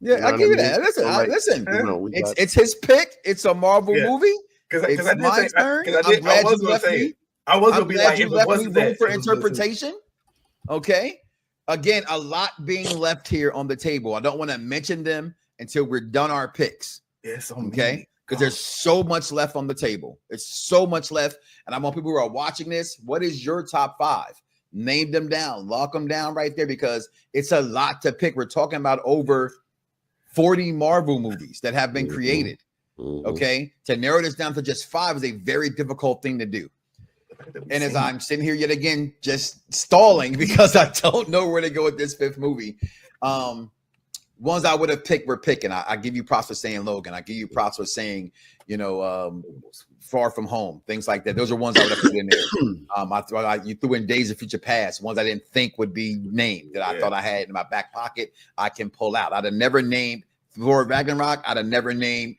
Yeah, I give you that. Listen. It's his pick. It's a Marvel movie. It's my turn. I'm glad you left me. I was going to be like, you left me room for interpretation. Okay. Again, a lot being left here on the table. I don't want to mention them until we're done our picks. Yes. Okay. Because there's so much left on the table. It's so much left. And I want people who are watching this, what is your top 5? Name them down. Lock them down right there because it's a lot to pick. We're talking about over 40 Marvel movies that have been created. Okay. To narrow this down to just 5 is a very difficult thing to do. And as I'm sitting here yet again, just stalling because I don't know where to go with this 5th movie. Ones I would have picked were picking. I give you props for saying Logan. I give you props for saying, Far From Home, things like that. Those are ones I would have put in there. You threw in Days of Future Past, ones I didn't think would be named that I thought I had in my back pocket. I can pull out. I'd have never named Thor Ragnarok. I'd have never named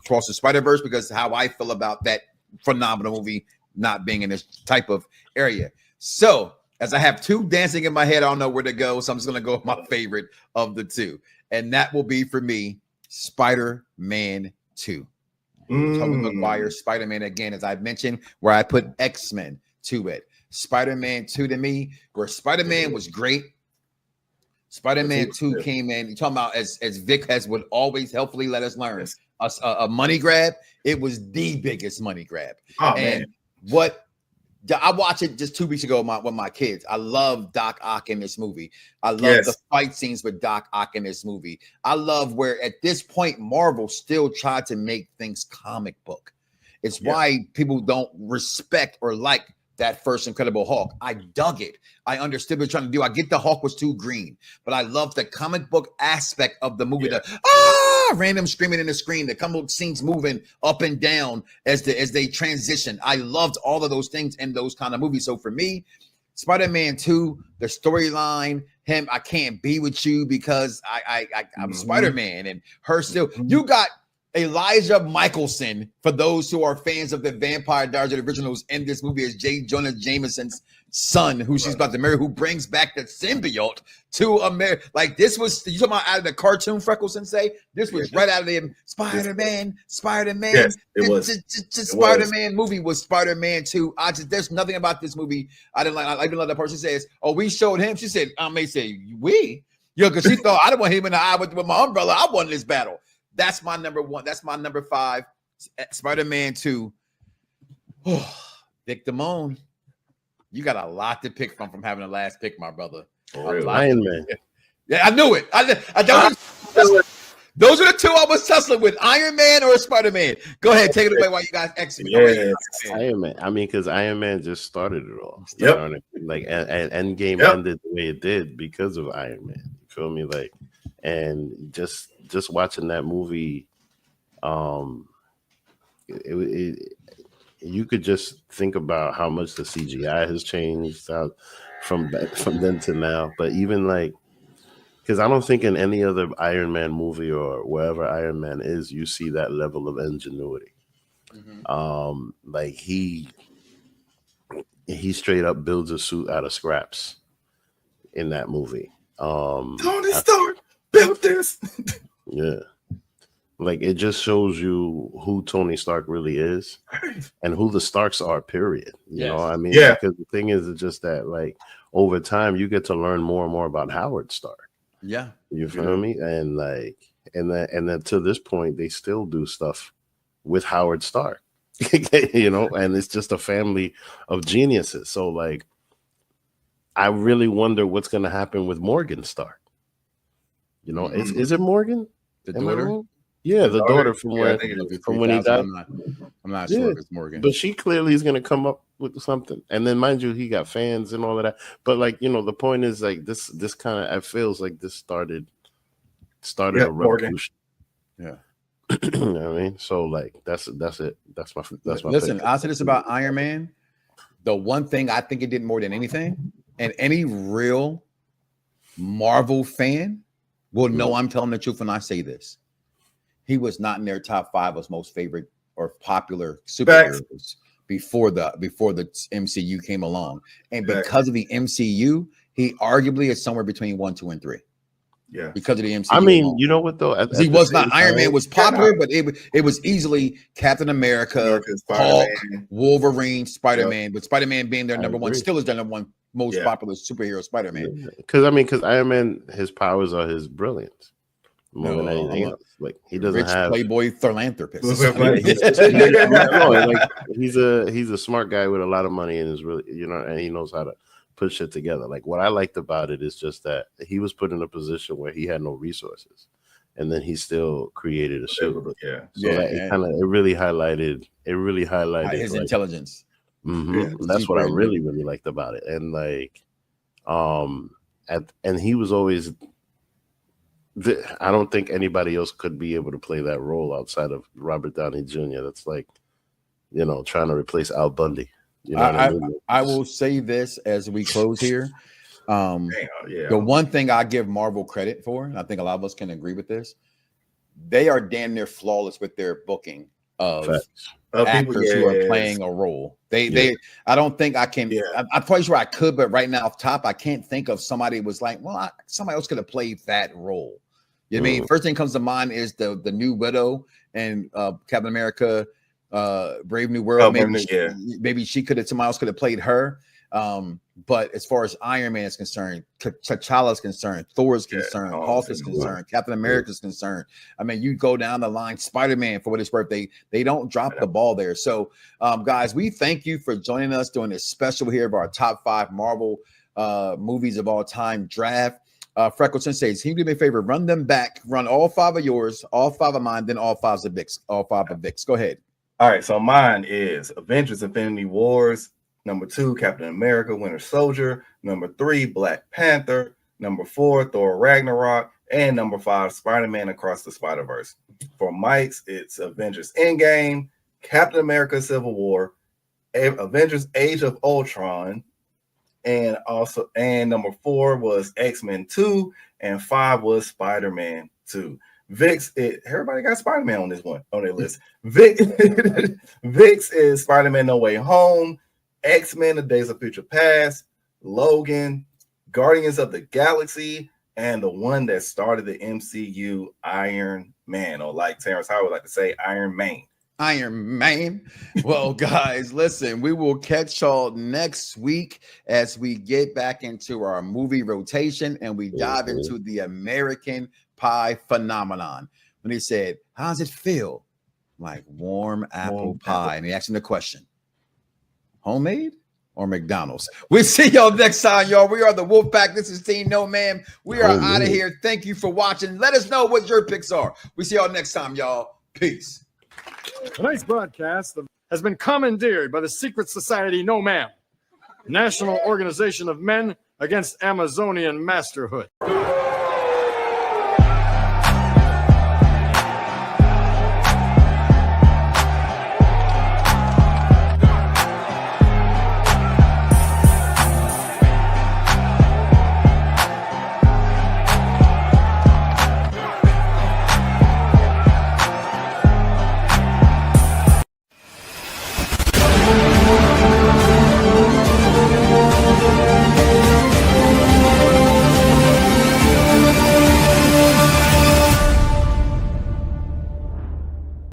Cross the Spider-Verse because how I feel about that phenomenal movie not being in this type of area. So as I have two dancing in my head, I don't know where to go, so I'm just gonna go with my favorite of the two, and that will be for me Spider-Man 2. Tobey Maguire Spider-Man again, as I mentioned, where I put X-Men to it. Spider-Man 2 to me, where Spider-Man was great. Spider-Man 2 came in. You're talking about as Vic would always helpfully let us learn a money grab. It was the biggest money grab. Oh, and man. What I watched it just 2 weeks ago with my kids. I love Doc Ock in this movie. I love the fight scenes with Doc Ock in this movie. I love where at this point Marvel still tried to make things comic book. It's why people don't respect or like that first Incredible Hulk. I dug it. I understood what they're trying to do. I get the Hulk was too green, but I love the comic book aspect of the movie. The random screaming in the screen, the comic book scenes moving up and down as they transition. I loved all of those things in those kind of movies. So for me, Spider-Man 2, the storyline, him, I can't be with you because I'm Spider-Man, and her still. You got Elijah Michelson, for those who are fans of the Vampire Diaries originals, in this movie as J. Jonah Jameson's son, who she's about to marry, who brings back the symbiote to America. Like, this was, you talking about out of the cartoon, Freckle Sensei? This was right out of the Spider-Man. Yes, it was. Spider-Man movie was Spider-Man 2. There's nothing about this movie I didn't like. I even like that person says, "Oh, we showed him." She said, "I may say we." Because she thought I didn't want him in the eye with my umbrella. I won this battle. That's my number 1. That's my number 5. Spider-Man 2. Vic Damone, you got a lot to pick from having the last pick, my brother. Iron Man. Yeah, I knew it. I don't. Those are the two I was tussling with: Iron Man or Spider-Man. Go ahead, take it away while you guys execute. Iron Man. I mean, because Iron Man just started it all. Yep. Like, and Endgame ended the way it did because of Iron Man. You feel me? Like, and just watching that movie, you could just think about how much the CGI has changed from then to now. But even like, because I don't think in any other Iron Man movie or wherever Iron Man is, you see that level of ingenuity. Like he straight up builds a suit out of scraps in that movie. Tony Stark built this. Yeah. Like, it just shows you who Tony Stark really is and who the Starks are, period. You know what I mean? Because the thing is, it's just that, like, over time, you get to learn more and more about Howard Stark. Yeah. You feel me? And, like, and then to this point, they still do stuff with Howard Stark, you know, and it's just a family of geniuses. So, like, I really wonder what's going to happen with Morgan Stark. You know, is it Morgan? The daughter? Yeah, the daughter from when he died. I'm not sure if it's Morgan, but she clearly is going to come up with something. And then, mind you, he got fans and all of that. But, like, you know, the point is, like, this kind of, it feels like this started a revolution. Yeah. You know what I mean? So, like, that's it. That's my listen. I'll say this about Iron Man. The one thing I think it did more than anything, and any real Marvel fan will know I'm telling the truth when I say this. He was not in their top 5 of most favorite or popular superheroes before the MCU came along. And because of the MCU, he arguably is somewhere between 1, 2, and 3. Yeah. Because of the MCU. I mean, you know what though? He was not. Iron Man was popular, but it was easily Captain America, Hulk, Wolverine, Spider-Man. But Spider-Man being their number 1 still is their number 1 most popular superhero, Spider-Man. Because Iron Man, his powers are his brilliance more than anything else. Like, he doesn't have playboy philanthropist. He's a smart guy with a lot of money and is really, you know, and he knows how to put shit together. Like, what I liked about it is just that he was put in a position where he had no resources, and then he still created a suit. It really highlighted his like, intelligence. That's what I really liked about it. And like, and he was always. I don't think anybody else could be able to play that role outside of Robert Downey Jr. That's like, you know, trying to replace Al Bundy. You know what I mean? I will say this as we close here. The one thing I give Marvel credit for, and I think a lot of us can agree with this, they are damn near flawless with their booking of Facts. actors who are yes. playing a role. They I don't think I can. I'm quite sure I could, but right now off top, I can't think of somebody who was like, well, somebody else could have played that role. You know what I mean? First thing comes to mind is the new Widow and Captain America, Brave New World. Maybe she could have, somebody else could have played her. But as far as Iron Man is concerned, T'Challa is concerned, Thor is concerned, Hulk is concerned, Captain America is concerned. I mean, you go down the line, Spider-Man, for what it's worth, they don't drop the ball there. So, guys, we thank you for joining us during this special here of our top 5 Marvel movies of all time draft. Freckle Sensei, can you do me a favor? Run them back. Run all 5 of yours, all 5 of mine, then all 5 of Vic's. All 5 of Vic's. Go ahead. All right, so mine is Avengers: Infinity Wars. Number 2, Captain America: Winter Soldier. Number 3, Black Panther. Number 4, Thor: Ragnarok. And number 5, Spider-Man: Across the Spider-Verse. For Mike's, it's Avengers: Endgame, Captain America: Civil War, Avengers: Age of Ultron, and number 4 was X-Men 2, and 5 was Spider-Man 2. Vix, everybody got Spider-Man on their list. Vix is Spider-Man: No Way Home, X-Men: The Days of Future Past, Logan, Guardians of the Galaxy, and the one that started the MCU, Iron Man, or like Terrence Howard would like to say, Iron Man. Iron Man. Well, guys, listen, we will catch y'all next week as we get back into our movie rotation and we dive into the American Pie phenomenon. When he said, how does it feel? Like warm apple pie. And he asked him the question, homemade or McDonald's? We'll see y'all next time, y'all. We are the Wolfpack. This is Team No Man. We are out of here. Thank you for watching. Let us know what your picks are. We see y'all next time, y'all. Peace. Tonight's broadcast has been commandeered by the secret society No Ma'am, National Organization of Men Against Amazonian Masterhood.